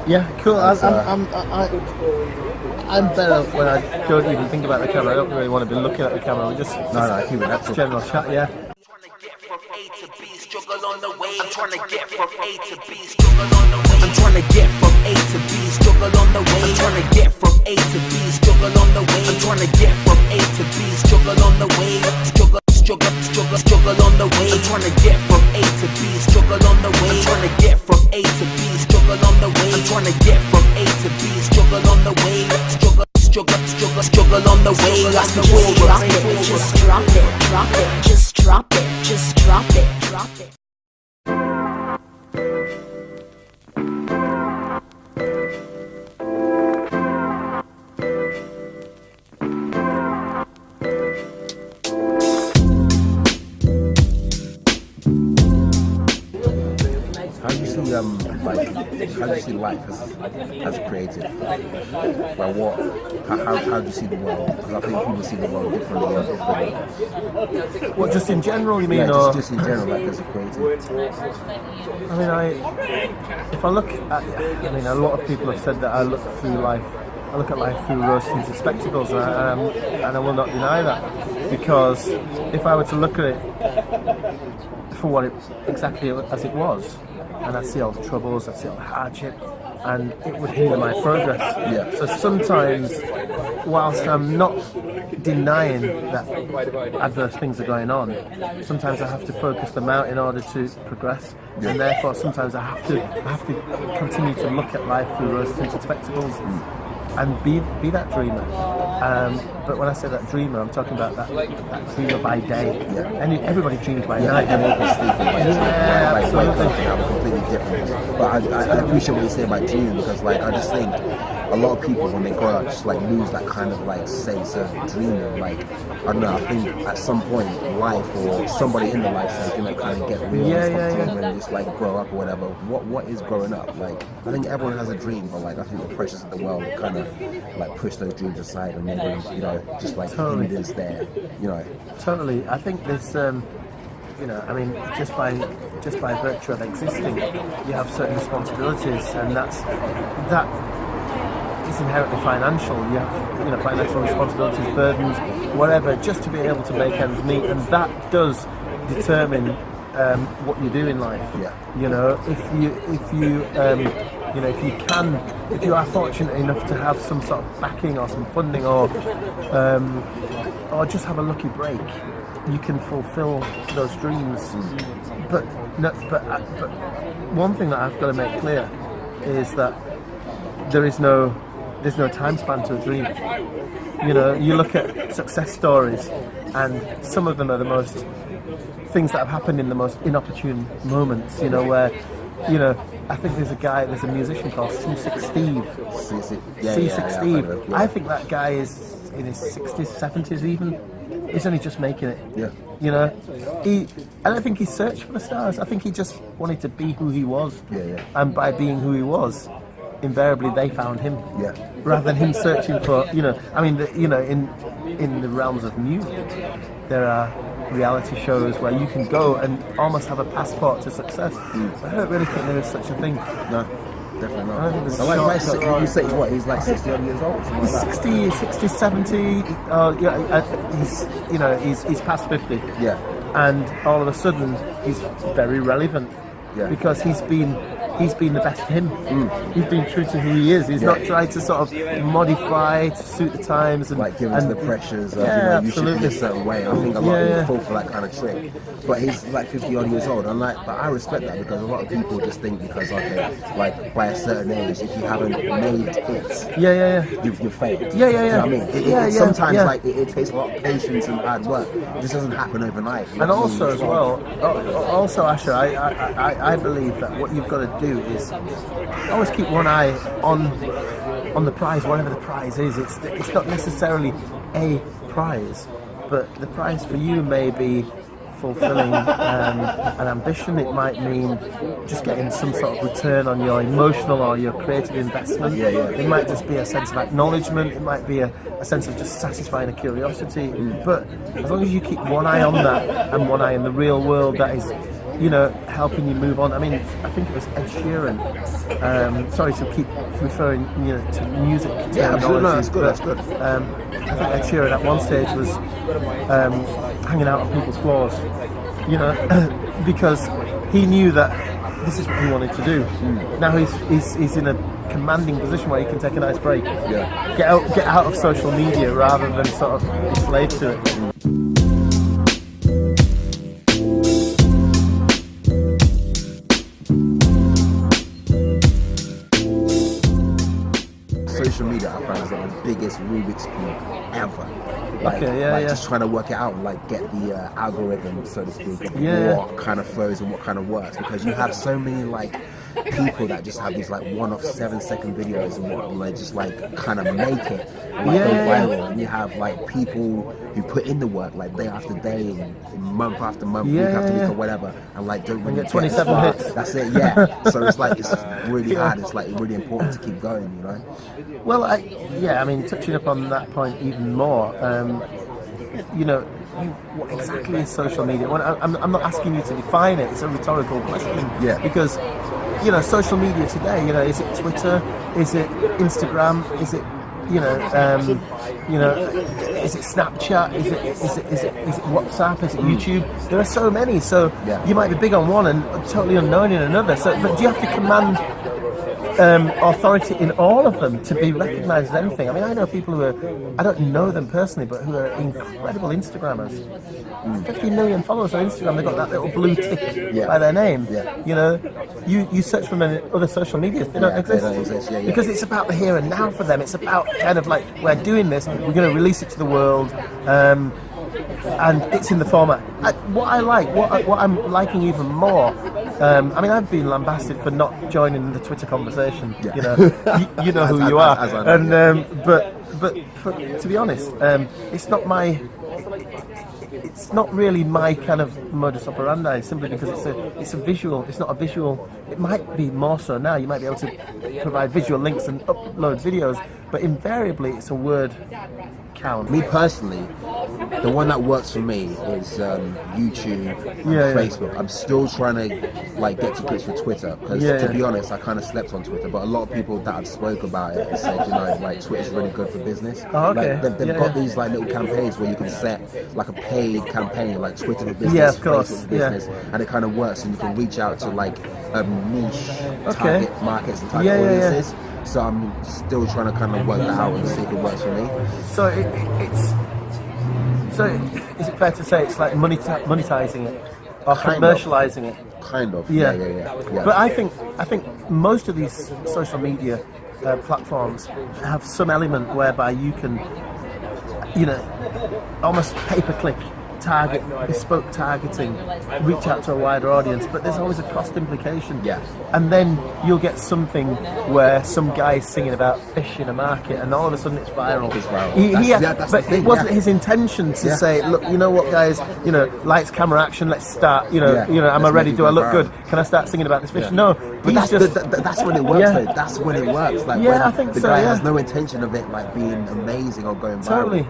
Yeah, cool. I'm better when I don't even think about the camera. I don't really want to be looking at the camera. We just keep it natural. General chat, yeah. I'm trying to get from A to B, struggle on the way. I'm trying to get from A to B, struggle on the way. I'm trying to get from A to B, struggle on the way. I'm trying to get from A to B, struggle on the way. Struggle on the way. I'm trying to get from A to B, struggle on the way. I'm trying to get from A to B, struggle on the way. I'm trying to get from A to B, struggle on the way. Struggle on the way. Like the wall, just drop it, just drop it, just drop it, drop it. How do you see life as a creative? Like how do you see the world? Because I think people see the world differently. What, just in general, you mean? Yeah, or just in general, like as a creative. I mean, if I look at, a lot of people have said that I look at life through rose-tinted spectacles, and I will not deny that, because if I were to look at it for what it exactly as it was, and I see all the troubles, I see all the hardship, and it would hinder my progress. Yeah. So sometimes, whilst I'm not denying that adverse things are going on, sometimes I have to focus them out in order to progress, and therefore sometimes I have to continue to look at life through rose-tinted spectacles. And be that dreamer. But when I say that dreamer, I'm talking about that dreamer by day. Yeah. And everybody dreams by night. Yeah, absolutely. Completely different. But I appreciate what you say about dreaming, because like I just think a lot of people when they grow up just like lose that kind of like sense of dreaming. Like I don't know, I think at some point life or somebody in the life is gonna kind of get real and just like grow up or whatever. What is growing up? Like I think everyone has a dream, but like I think the pressures of the world kind of like push those dreams aside and maybe just like hinders there. Totally. I think there's just by virtue of existing, you have certain responsibilities, and that is inherently financial. You have financial responsibilities, burdens, whatever, just to be able to make ends meet, and that does determine what you do in life. Yeah. If you are fortunate enough to have some sort of backing or some funding or just have a lucky break, you can fulfill those dreams. But one thing that I've got to make clear is that there's no time span to a dream. You look at success stories, and some of them are the most things that have happened in the most inopportune moments. Where I think there's a musician called C6 Steve. C6 Steve. I think that guy is in his 60s, 70s even. He's only just making it. Yeah. I don't think he searched for the stars. I think he just wanted to be who he was. Yeah. And by being who he was, invariably they found him. Yeah. Rather than him searching for, in the realms of music, there are reality shows where you can go and almost have a passport to success. I don't really think there is such a thing. No, definitely not. I don't think You say what? He's like 60 odd years old. He's 60, 70. He's past 50. Yeah. And all of a sudden, he's very relevant. Yeah. Because he's been the best him. He's been true to who he is. He's not tried to sort of modify to suit the times and like given to the pressures of you should be a certain way. I think a lot of people fall for that kind of trick. But he's like 50 odd years old, and but I respect that, because a lot of people just think because like by a certain age, if you haven't made it, you've failed. Yeah. You know what I mean? Sometimes like it takes a lot of patience and hard work. It just doesn't happen overnight. And also as well, Asher, I believe that what you've got to do is always keep one eye on the prize, whatever the prize is. It's not necessarily a prize, but the prize for you may be fulfilling an ambition. It might mean just getting some sort of return on your emotional or your creative investment. It might just be a sense of acknowledgement. It might be a sense of just satisfying a curiosity. But as long as you keep one eye on that and one eye in the real world, that is you know, helping you move on. I mean, I think it was Ed Sheeran. Sorry to keep referring, you know, to music. Yeah, no, that's good. That's good. I think Ed Sheeran at one stage was hanging out on people's floors, you know, because he knew that this is what he wanted to do. Now he's in a commanding position where he can take a nice break. Yeah. Get out of social media rather than sort of enslaved to it. Social media, I find, is like the biggest Rubik's cube ever. Like, Okay, just trying to work it out and like get the algorithm, so to speak, of what kind of flows and what kind of works, because you have so many like people that just have these like one-off 7-second videos and what, and they just like kind of make it and like go viral. And you have like people who put in the work like day after day and month after month, week after week or whatever, and like don't really get 27 hits. That's it, yeah. So it's like it's really hard. It's like really important to keep going, you know. Well, I mean, touching up on that point even more, you know, what exactly is social media? Well, I'm not asking you to define it. It's a rhetorical question. Yeah. Because, you know, social media today, you know, is it Twitter? Is it Instagram? Is it, is it Snapchat? Is it WhatsApp? Is it YouTube? There are so many. So you might be big on one and totally unknown in another. So, but do you have to command authority in all of them to be recognised as anything? I mean, I know people who are, I don't know them personally, but who are incredible Instagrammers. 50 million followers on Instagram. They've got that little blue tick by their name. You know, you search them in other social medias, they don't exist. They don't exist. Because it's about the here and now for them. It's about kind of like, we're doing this, we're going to release it to the world, and it's in the format. What I'm liking even more. I mean, I've been lambasted for not joining the Twitter conversation. You know, you know who you are. But to be honest, it's not my. It's not really my kind of modus operandi, simply because it's a visual. It's not a visual. It might be more so now. You might be able to provide visual links and upload videos, but invariably it's a word count. Me personally, the one that works for me is YouTube and Facebook. I'm still trying to like get to grips with Twitter, because to be honest, I kind of slept on Twitter, but a lot of people that I've spoke about it have said, you know, like Twitter's really good for business. Okay. Like, they've got these like little campaigns where you can set like a paid campaign, like Twitter for business, of course. Facebook for business, and it kind of works, and you can reach out to like niche target markets and target audiences. So I'm still trying to kind of work that out and see if it works for me. So is it fair to say it's like monetizing it or commercializing it? Kind of. Yeah. But I think most of these social media platforms have some element whereby you can, you know, almost pay-per-click target, bespoke targeting, reach out to a wider audience, but there's always a cost implication. And then you'll get something where some guy's singing about fish in a market, and all of a sudden it's viral. But it wasn't his intention to say, look, you know what, guys, you know, lights, camera, action, let's start. You know, am I ready? Do I look good? Can I start singing about this fish? No, but that's when it works. Though. That's when it works. Like when I think the guy has no intention of it like being amazing or going viral.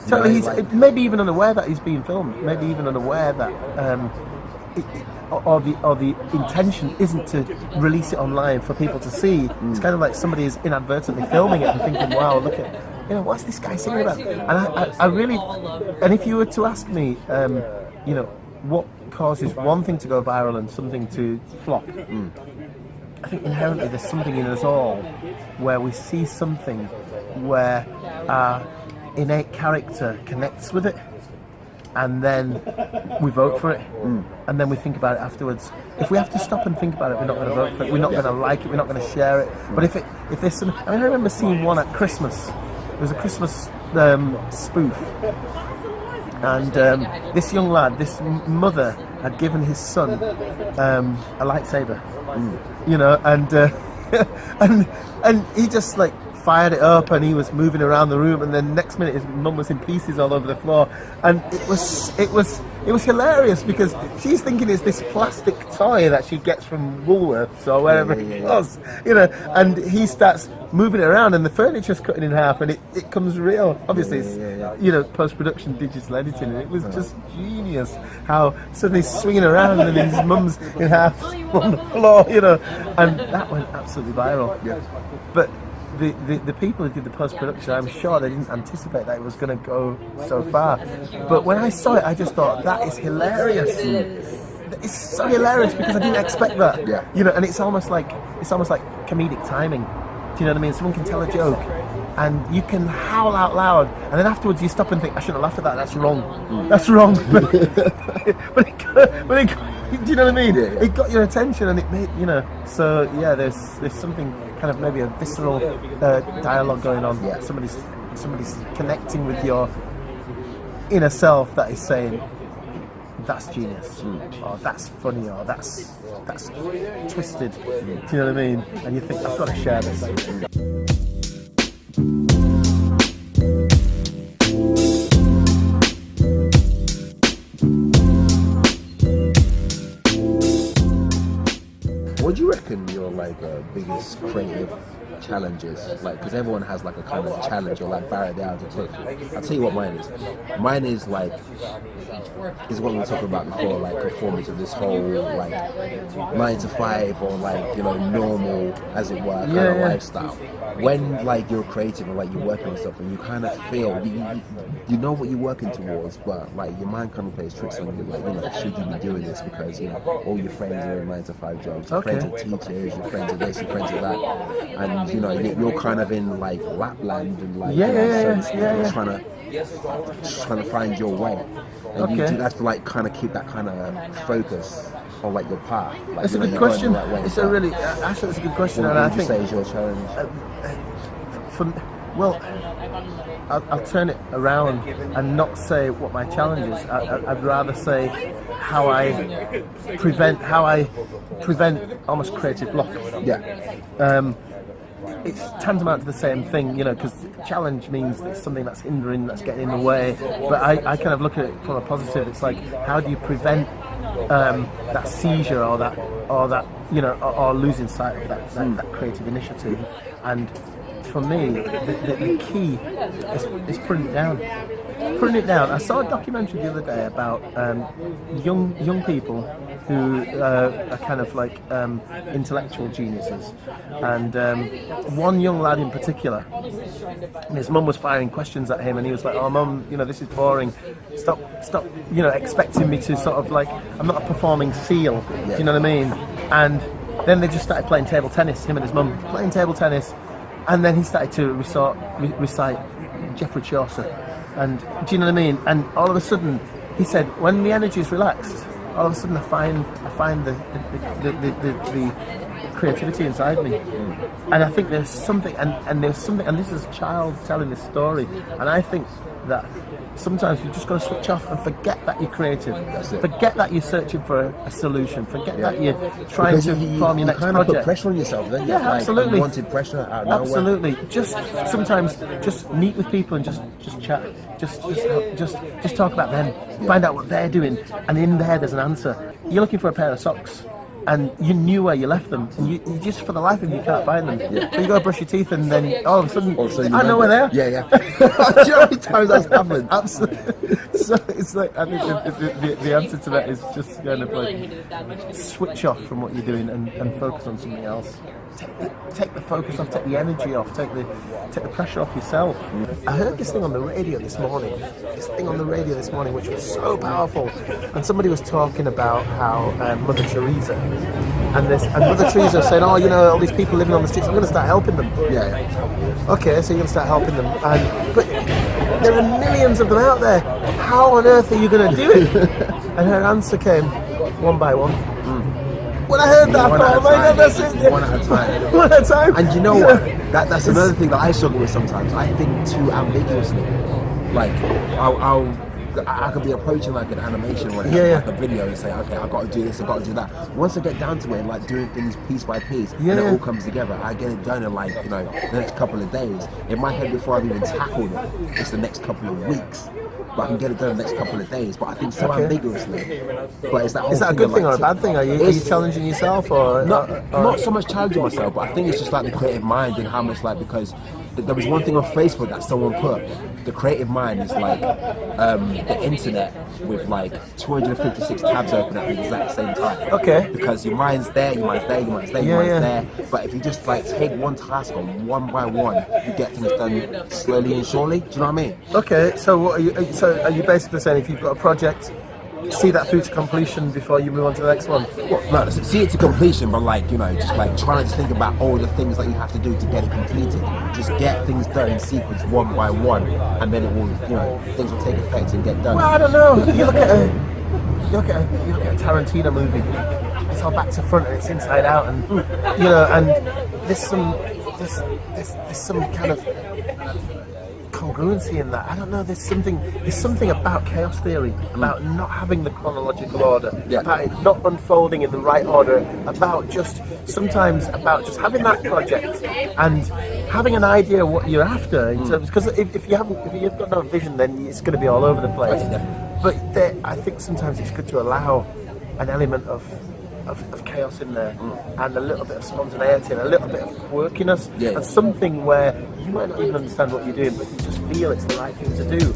Totally, he's maybe even unaware that he's being filmed. Maybe even unaware that, or the intention isn't to release it online for people to see. It's kind of like somebody is inadvertently filming it and thinking, "Wow, look at, you know, what's this guy singing about?" And I really, and if you were to ask me, you know, what causes one thing to go viral and something to flop, I think inherently there's something in us all where we see something where our innate character connects with it, and then we vote for it, and then we think about it afterwards. If we have to stop and think about it, we're not going to vote for it, we're not going to like it, we're not going to share it. But if there's some, I mean, I remember seeing one at Christmas. It was a Christmas spoof, and this young lad, this mother had given his son a lightsaber, you know, and he just like fired it up, and he was moving around the room, and then next minute his mum was in pieces all over the floor, and it was it was hilarious because she's thinking it's this plastic toy that she gets from Woolworths or wherever it was, you know, and he starts moving it around and the furniture's cutting in half and it comes real. Obviously it's, you know, post-production digital editing, and it was just genius how suddenly he's swinging around and then his mum's in half on the floor, you know, and that went absolutely viral. But the people who did the post-production, I'm sure they didn't anticipate that it was going to go so far. But when I saw it, I just thought, that is hilarious. It's so hilarious because I didn't expect that. You know, and it's almost like comedic timing. Do you know what I mean? Someone can tell a joke and you can howl out loud, and then afterwards you stop and think, I shouldn't have laughed at that, that's wrong. That's wrong. But it do you know what I mean? It got your attention and it made, you know, so yeah, there's something kind of maybe a visceral dialogue going on. Somebody's connecting with your inner self that is saying, that's genius, or that's funny, or that's twisted. Do you know what I mean? And you think, I've got to share this. What do you reckon your biggest creative challenges? Like, because everyone has like a kind of challenge or like barrier down to take. I'll tell you what mine is. Mine is like, is what we were talking about before, like conforming to this whole like 9 to 5 or like, you know, normal, as it were, kind of lifestyle. When like you're creative and like you're working on stuff and you kind of feel you know what you're working towards, but like your mind kind of plays tricks on you, like, you know, should you be doing this because, you know, all your friends are in 9 to 5 jobs, your friends are teachers, your friends are this, your friends are that, and you know you're kind of in like Lapland and like trying to find your way, and you do have to like kind of keep that kind of focus on like your path. Like, it's a good question. It's a really actually it's a good question, and I think say is your challenge. I'll turn it around and not say what my challenge is. I'd rather say how I prevent almost creative block. It's tantamount to the same thing, you know, because challenge means it's something that's hindering, that's getting in the way. But I kind of look at it from a positive. It's like, how do you prevent that seizure or that you know, or losing sight of that creative initiative? And for me, the key is putting it down. Putting it down. I saw a documentary the other day about young people who are kind of like intellectual geniuses, and one young lad in particular, and his mum was firing questions at him, and he was like, "Oh, mum, you know, this is boring. Stop, you know, expecting me to sort of like, I'm not a performing seal." Do you know what I mean? And then they just started playing table tennis. Him and his mum playing table tennis. And then he started to recite Geoffrey Chaucer, and do you know what I mean? And all of a sudden, he said, when the energy is relaxed, all of a sudden I find the creativity inside me, and I think there's something, and this is a child telling this story, and I think that sometimes you just got to switch off and forget that you're creative. Forget that you're searching for a solution. Forget that you're trying to form your next kind project. Of put pressure on yourself, then. Yeah, absolutely. Unwanted pressure out of absolutely. nowhere. Just sometimes just meet with people and just chat. Just talk about them. Find out what they're doing, and in there's an answer. You're looking for a pair of socks, and you knew where you left them, and you just for the life of you can't find them. So you go brush your teeth, and then all of a sudden, I know where they are. Do you know how many times that's happened? Absolutely. So it's like, I think the answer to that is just kind of like switch off from what you're doing and focus on something else. Take the focus off, take the energy off, take the pressure off yourself. I heard this thing on the radio this morning. Which was so powerful. And somebody was talking about how Mother Teresa and Mother Teresa said, "Oh, you know, all these people living on the streets, I'm going to start helping them." Okay, so you're going to start helping them, but there are millions of them out there. How on earth are you going to do it? And her answer came, one by one. When I heard that, I thought, oh my God, that's it. One at a time. One at a time. And you know what? That's another thing that I struggle with sometimes. I think too ambiguously. Like, I'll I could be approaching like an animation or like a video and say, okay, I've got to do this, I've got to do that. Once I get down to it, like doing things piece by piece, and it all comes together, I get it done in like, you know, the next couple of days. In my head, before I've even tackled it, it's the next couple of weeks. But I can get it done in the next couple of days. But I think so ambiguously. But it's that whole Is that a good thing or a bad thing? Are you challenging yourself or not so much challenging myself, but I think it's just like the creative mind and how much like, because there was one thing on Facebook that someone put, the creative mind is like the internet with like 256 tabs open at the exact same time. Okay. Because your mind's there, your mind's there, your mind's there, your mind's there. But if you just like take one task on one by one, you get things done slowly and surely. Do you know what I mean? Okay, so what are you basically saying if you've got a project, see that through to completion before you move on to the next one? Well, no, see it to completion, but like, you know, just like trying to think about all the things that you have to do to get it completed. Just get things done in sequence one by one, and then it will, you know, things will take effect and get done. Well, I don't know. You look at a Tarantino movie. It's all back to front and it's inside out, and you know, and there's some kind of congruency in that. I don't know. There's something about chaos theory, about not having the chronological order, about it not unfolding in the right order, about just sometimes about just having that project and having an idea what you're after. In terms, because if you've got no vision, then it's going to be all over the place. But I think sometimes it's good to allow an element of chaos in there, and a little bit of spontaneity and a little bit of quirkiness, and something where you might not even understand what you're doing, but you just feel it's the right thing to do.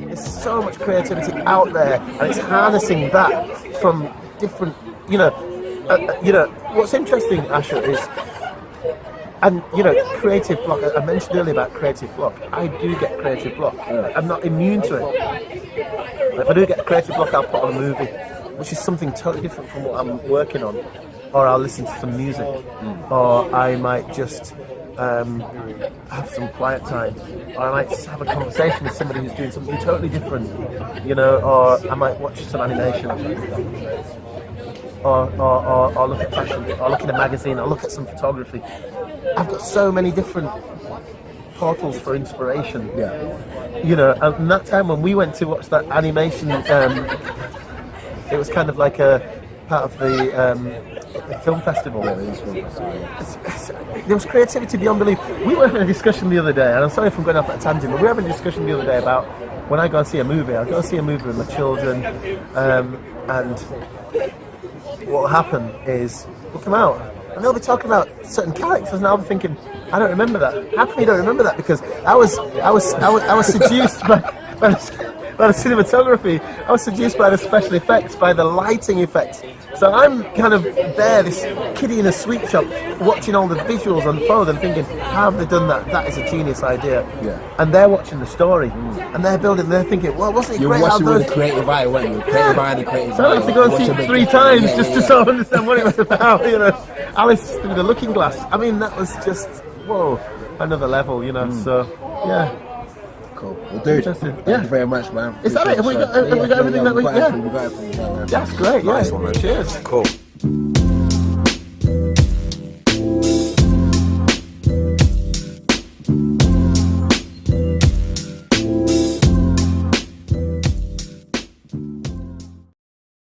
There's so much creativity out there, and it's harnessing that from different, you know, what's interesting, Asher, is, and you know, creative block. I mentioned earlier about creative block. I do get creative block. I'm not immune to it. If I do get a creative block, I'll put on a movie, which is something totally different from what I'm working on. Or I'll listen to some music, or I might just have some quiet time, or I might just have a conversation with somebody who's doing something totally different, you know, or I might watch some animation. Or look at fashion, or look at a magazine, or look at some photography. I've got so many different portals for inspiration. You know, and that time when we went to watch that animation, it was kind of like a part of the film festival. There was creativity beyond belief. We were having a discussion the other day, and I'm sorry if I'm going off at a tangent, but we were having a discussion the other day about when I go and see a movie. I go and see a movie with my children, and what will happen is we'll come out and they'll be talking about certain characters, and I'll be thinking, I don't remember that. How come you don't remember that? Because I was seduced by the cinematography. I was seduced by the special effects, by the lighting effects. So I'm kind of there, this kiddie in a sweet shop, watching all the visuals unfold and thinking, how have they done that? That is a genius idea. And they're watching the story, and they're building. They're thinking, well, wasn't it great? You're watching with a creative eye, weren't you? Creative eye and a creative eye. So I have to go and see it 3 times just to sort of understand what it was about. You know, Alice through the Looking Glass. I mean, that was just another level. You know, so yeah. Cool. Well, dude, thank you very much, man. Is that it? Have we got everything that we... We got everything, man. That's great, Nice one, man. Cheers. Cool.